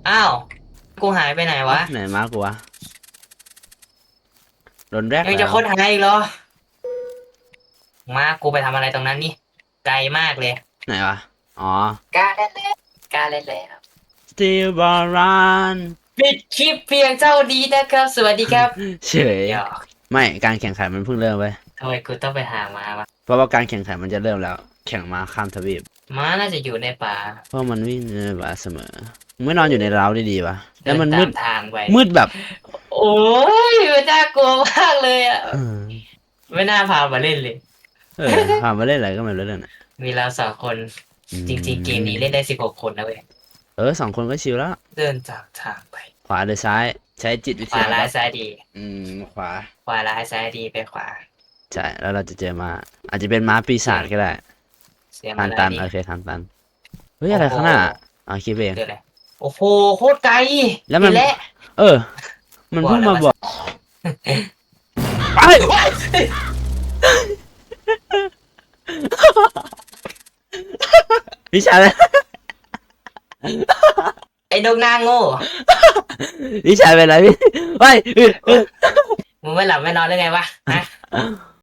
อ้าวกูหายไปไหนวะไหนมากูวะโดนแรกยังจะแล้วค้นหาอีกเหรอมากูไปทำอะไรตรงนั้นนี่ไกลมากเลยไหนวะอ๋อ กาเล่นแล้วกาเล่นแล้ว Still Baran ปิดคลิปเพียงเท่านี้นะครับสวัสดีครับเฉยหยอก ไม่การแข่งขันมันเพิ่งเริ่มไปทำไมกูต้องไปหามาวะเพราะว่าการแข่งขันมันจะเริ่มแล้วแข่งม้าข้ามทวีปม้าน่าจะอยู่ในป่าเพราะมันวิ่งในป่าเสมอมึงไม่นอนอยู่ในเล้าดีๆวะแล้เดินตามวมันมืดทางไปมืดแบบ โอ้ยมันน่ากลัวมากเลยอ่ะเออไม่น่าพามาเล่นเลย เออพามาเล่นอะไรก็ไม่รู้เรื่องน่ะมีเราสองคนอืจริงๆเกมนี้เล่นได้16 คนนะเว้ยเออ2 คนก็ชิลแล้วเดินตามทางไปขวาหรือซ้ายใช้จิตวิขวาร้ายทยาครับซ้ายดีขวาขวาร้ายซ้ายดีไปขวาใช่แล้วเราจะเจอม้าอาจจะเป็นม้าปีศาจก็ได้เสียทางมาแล้วนี่ตันโอเคทางตันเฮ้ยอะไรข้างหน้าอ๋อคิดเองเจออะไรโอ้โหโคตรไกลแล้วมัน เห็นแล้ว เออมันเพิ่งมาบอกไป พี่ชาย ไอ้นกนางโง่ พี่ชายเป็นไรพี่ไป มึงไม่หลับไม่นอนได้ไงวะฮะ